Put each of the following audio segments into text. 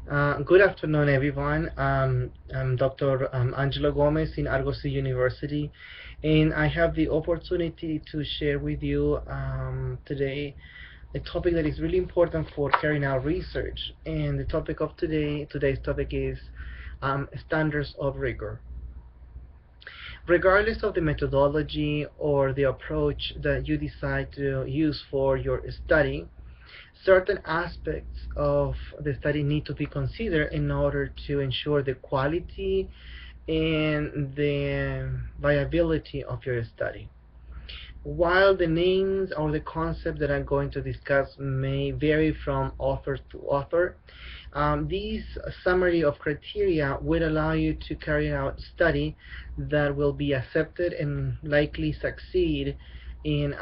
Good afternoon, everyone. I'm Dr. Angelo Gomez in Argosy University, and I have the opportunity to share with you today a topic that is really important for carrying out research. And the topic of today's topic is standards of rigor. Regardless of the methodology or the approach that you decide to use for your study, certain aspects of the study need to be considered in order to ensure the quality and the viability of your study. While the names or the concepts that I'm going to discuss may vary from author to author, these summary of criteria will allow you to carry out study that will be accepted and likely succeed in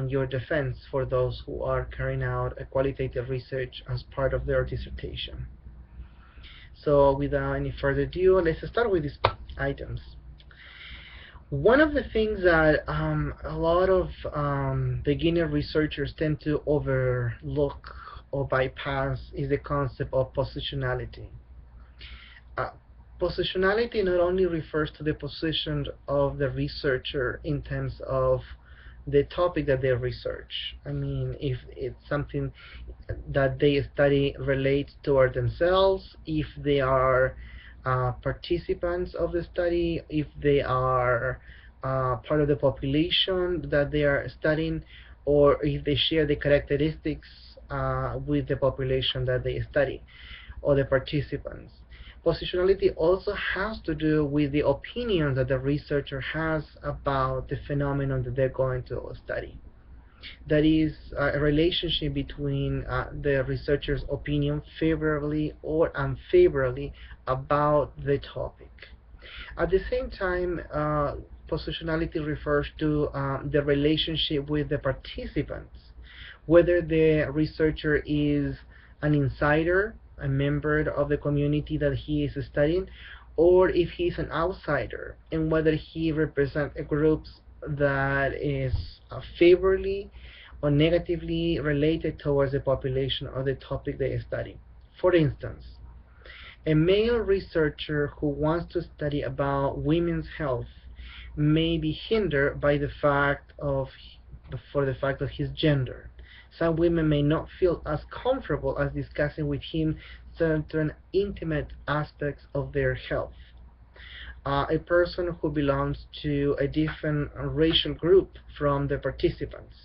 your defense for those who are carrying out a qualitative research as part of their dissertation. So without any further ado, let's start with these items. One of the things that a lot of beginner researchers tend to overlook or bypass is the concept of positionality. Uh, Positionality not only refers to the position of the researcher in terms of the topic that they research. I mean, if it's something that they study relates toward themselves, if they are participants of the study, if they are part of the population that they are studying, or if they share the characteristics with the population that they study or the participants. Positionality also has to do with the opinion that the researcher has about the phenomenon that they're going to study. That is a relationship between the researcher's opinion favorably or unfavorably about the topic. At the same time, positionality refers to the relationship with the participants, whether the researcher is an insider, a member of the community that he is studying, or if he's an outsider, and whether he represents a group that is favorably or negatively related towards the population or the topic they study. For instance, a male researcher who wants to study about women's health may be hindered by the fact of for the fact of his gender. Some women may not feel as comfortable as discussing with him certain intimate aspects of their health. A person who belongs to a different racial group from the participants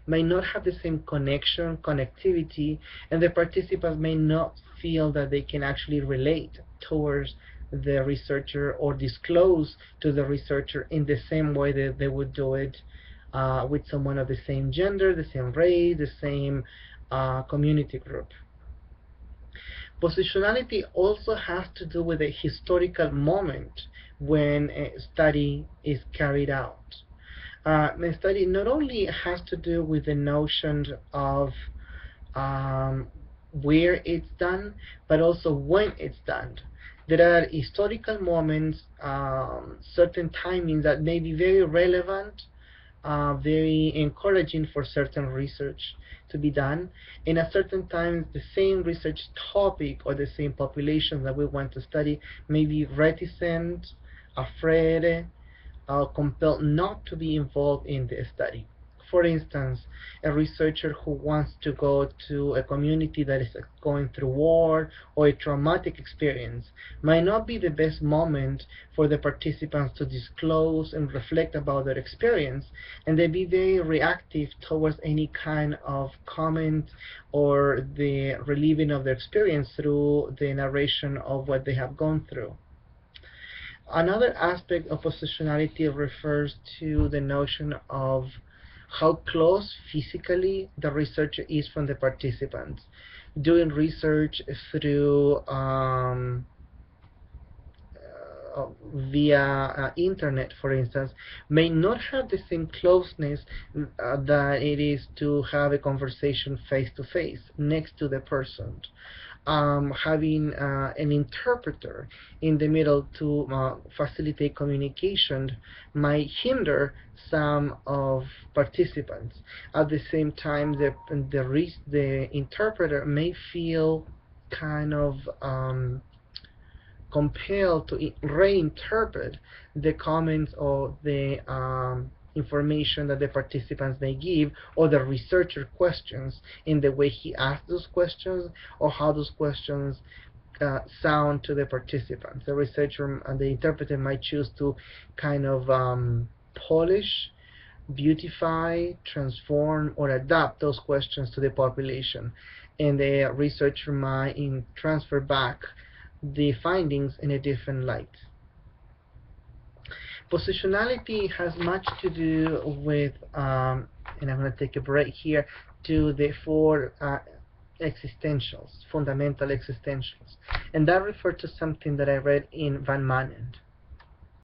may not have the same connectivity, and the participants may not feel that they can actually relate towards the researcher or disclose to the researcher in the same way that they would do it with someone of the same gender, the same race, the same community group. Positionality also has to do with a historical moment when a study is carried out. The study not only has to do with the notion of um, where it's done, but also when it's done. There are historical moments, certain timings that may be very relevant, very encouraging for certain research to be done. And at certain times, the same research topic or the same population that we want to study may be reticent, afraid, compelled not to be involved in the study. For instance, a researcher who wants to go to a community that is going through war or a traumatic experience might not be the best moment for the participants to disclose and reflect about their experience, and they be very reactive towards any kind of comment or the relieving of their experience through the narration of what they have gone through. Another aspect of positionality refers to the notion of how close physically the researcher is from the participants. Doing research through via internet, for instance, may not have the same closeness that it is to have a conversation face to face next to the person. Having an interpreter in the middle to facilitate communication might hinder some of participants. At the same time, the interpreter may feel kind of compelled to reinterpret the comments or the information that the participants may give, or the researcher questions, in the way he asked those questions, or how those questions sound to the participants. The researcher and the interpreter might choose to kind of polish, beautify, transform, or adapt those questions to the population, and the researcher might transfer back the findings in a different light. Positionality has much to do with, and I'm going to take a break here, to the four existentials, fundamental existentials. And that referred to something that I read in Van Manen.